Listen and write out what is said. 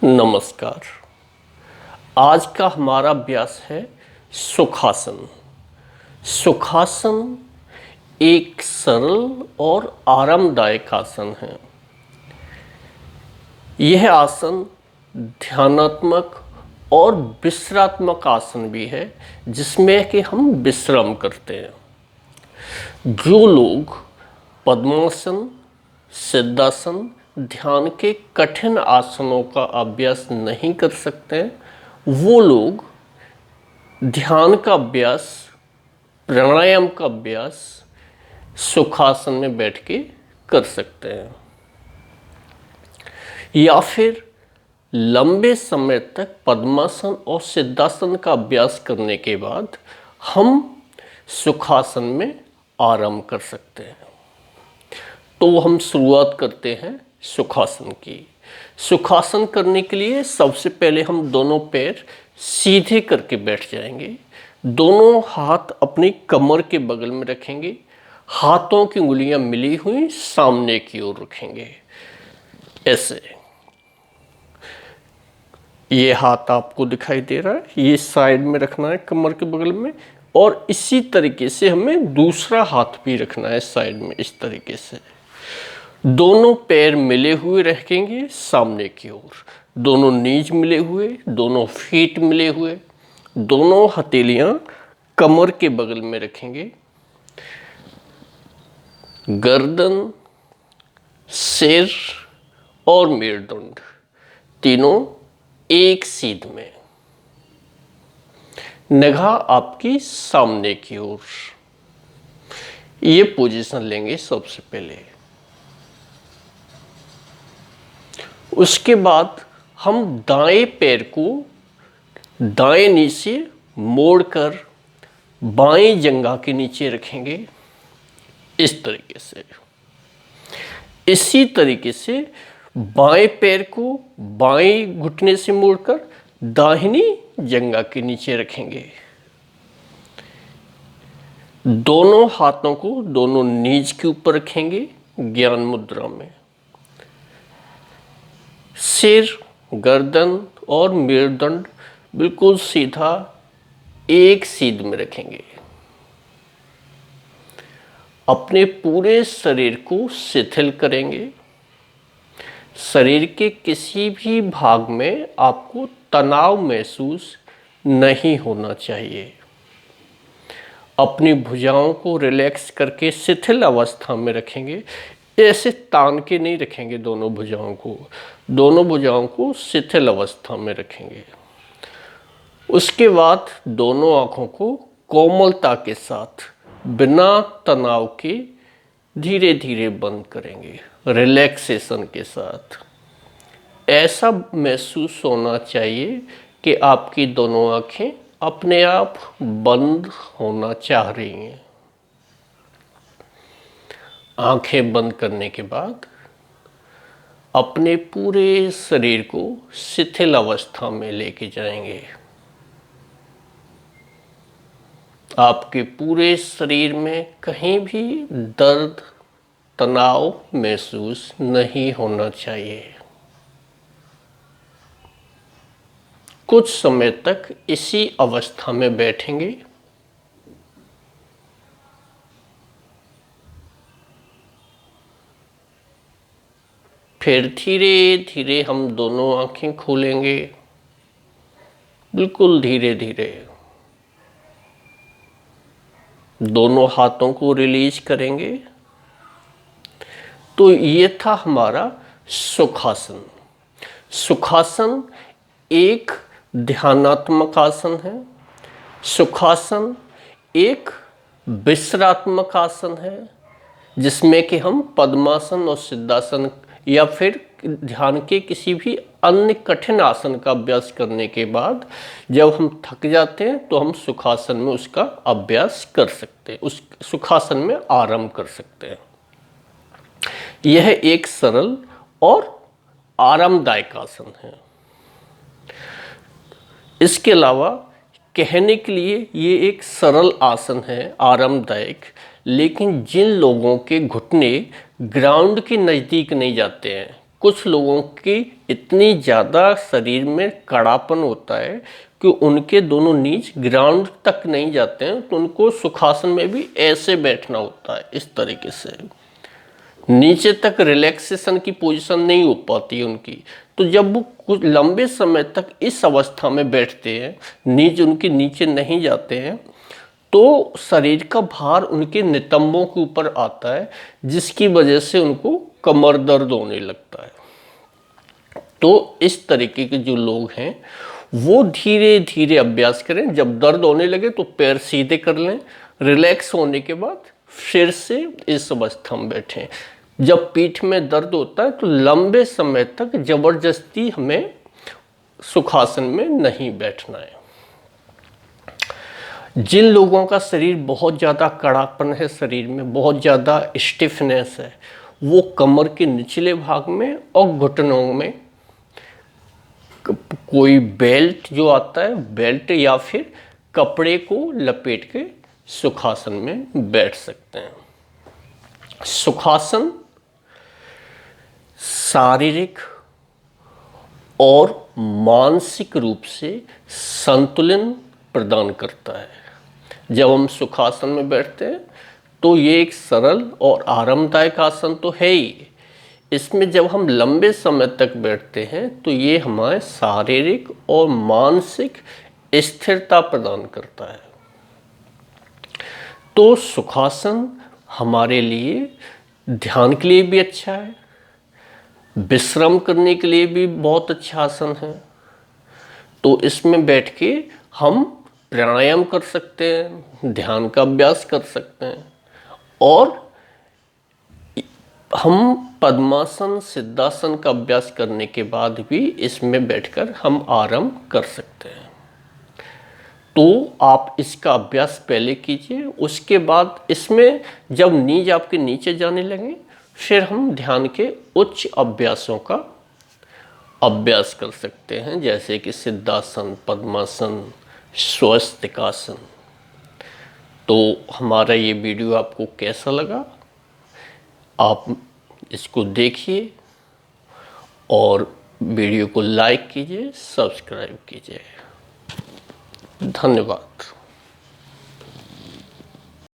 नमस्कार। आज का हमारा अभ्यास है सुखासन। सुखासन एक सरल और आरामदायक आसन है। यह आसन ध्यानात्मक और विश्रात्मक आसन भी है, जिसमें कि हम विश्राम करते हैं। जो लोग पद्मासन, सिद्धासन, ध्यान के कठिन आसनों का अभ्यास नहीं कर सकते, वो लोग ध्यान का अभ्यास, प्राणायाम का अभ्यास सुखासन में बैठ के कर सकते हैं, या फिर लंबे समय तक पद्मासन और सिद्धासन का अभ्यास करने के बाद हम सुखासन में आराम कर सकते हैं। तो हम शुरुआत करते हैं सुखासन की। सुखासन करने के लिए सबसे पहले हम दोनों पैर सीधे करके बैठ जाएंगे। दोनों हाथ अपनी कमर के बगल में रखेंगे। हाथों की उंगलियां मिली हुई सामने की ओर रखेंगे, ऐसे। ये हाथ आपको दिखाई दे रहा है, ये साइड में रखना है कमर के बगल में, और इसी तरीके से हमें दूसरा हाथ भी रखना है साइड में, इस तरीके से। दोनों पैर मिले हुए रखेंगे सामने की ओर, दोनों नीज मिले हुए, दोनों फीट मिले हुए, दोनों हथेलियां कमर के बगल में रखेंगे। गर्दन, सिर और मेरुदंड तीनों एक सीध में। निगाह आपकी सामने की ओर। ये पोजीशन लेंगे सबसे पहले। उसके बाद हम दाएं पैर को दाएं नीचे मोड़कर बाएं जंघा के नीचे रखेंगे, इस तरीके से। इसी तरीके से बाएं पैर को बाएं घुटने से मोड़कर दाहिनी जंघा के नीचे रखेंगे। दोनों हाथों को दोनों नीज के ऊपर रखेंगे ज्ञान मुद्रा में। सिर, गर्दन और मेरुदंड बिल्कुल सीधा एक सीध में रखेंगे। अपने पूरे शरीर को शिथिल करेंगे। शरीर के किसी भी भाग में आपको तनाव महसूस नहीं होना चाहिए। अपनी भुजाओं को रिलैक्स करके शिथिल अवस्था में रखेंगे। ऐसे तान के नहीं रखेंगे दोनों भुजाओं को, दोनों भुजाओं को शिथिल अवस्था में रखेंगे। उसके बाद दोनों आंखों को कोमलता के साथ, बिना तनाव के धीरे धीरे बंद करेंगे, रिलैक्सेशन के साथ। ऐसा महसूस होना चाहिए कि आपकी दोनों आंखें अपने आप बंद होना चाह रही हैं। आंखें बंद करने के बाद अपने पूरे शरीर को शिथिल अवस्था में लेके जाएंगे। आपके पूरे शरीर में कहीं भी दर्द, तनाव महसूस नहीं होना चाहिए। कुछ समय तक इसी अवस्था में बैठेंगे। फिर धीरे धीरे हम दोनों आंखें खोलेंगे, बिल्कुल धीरे धीरे। दोनों हाथों को रिलीज करेंगे। तो ये था हमारा सुखासन। सुखासन एक ध्यानात्मक आसन है। सुखासन एक विश्रात्मक आसन है, जिसमें कि हम पद्मासन और सिद्धासन या फिर ध्यान के किसी भी अन्य कठिन आसन का अभ्यास करने के बाद जब हम थक जाते हैं तो हम सुखासन में उसका अभ्यास कर सकते हैं, उस सुखासन में आराम कर सकते हैं। यह एक सरल और आरामदायक आसन है। इसके अलावा कहने के लिए ये एक सरल आसन है, आरामदायक, लेकिन जिन लोगों के घुटने ग्राउंड के नज़दीक नहीं जाते हैं, कुछ लोगों की इतनी ज़्यादा शरीर में कड़ापन होता है कि उनके दोनों नीज ग्राउंड तक नहीं जाते हैं, तो उनको सुखासन में भी ऐसे बैठना होता है, इस तरीके से नीचे तक रिलैक्सेशन की पोजीशन नहीं हो पाती है उनकी। तो जब वो कुछ लंबे समय तक इस अवस्था में बैठते हैं, नीज उनके नीचे नहीं जाते हैं, तो शरीर का भार उनके नितंबों के ऊपर आता है, जिसकी वजह से उनको कमर दर्द होने लगता है। तो इस तरीके के जो लोग हैं वो धीरे धीरे अभ्यास करें। जब दर्द होने लगे तो पैर सीधे कर लें, रिलैक्स होने के बाद फिर से इस अवस्था में बैठें। जब पीठ में दर्द होता है तो लंबे समय तक जबरदस्ती हमें सुखासन में नहीं बैठना है। जिन लोगों का शरीर बहुत ज़्यादा कड़ापन है, शरीर में बहुत ज़्यादा स्टिफनेस है, वो कमर के निचले भाग में और घुटनों में कोई बेल्ट जो आता है, बेल्ट या फिर कपड़े को लपेट के सुखासन में बैठ सकते हैं। सुखासन शारीरिक और मानसिक रूप से संतुलन प्रदान करता है। जब हम सुखासन में बैठते हैं तो ये एक सरल और आरामदायक आसन तो है ही, इसमें जब हम लंबे समय तक बैठते हैं तो ये हमारे शारीरिक और मानसिक स्थिरता प्रदान करता है। तो सुखासन हमारे लिए ध्यान के लिए भी अच्छा है, विश्राम करने के लिए भी बहुत अच्छा आसन है। तो इसमें बैठ के हम प्राणायाम कर सकते हैं, ध्यान का अभ्यास कर सकते हैं, और हम पद्मासन सिद्धासन का अभ्यास करने के बाद भी इसमें बैठकर हम आराम कर सकते हैं। तो आप इसका अभ्यास पहले कीजिए, उसके बाद इसमें जब नीज आपके नीचे जाने लगे फिर हम ध्यान के उच्च अभ्यासों का अभ्यास कर सकते हैं, जैसे कि सिद्धासन, पद्मासन, स्वस्तिकासन। तो हमारा ये वीडियो आपको कैसा लगा, आप इसको देखिए और वीडियो को लाइक कीजिए, सब्सक्राइब कीजिए। धन्यवाद।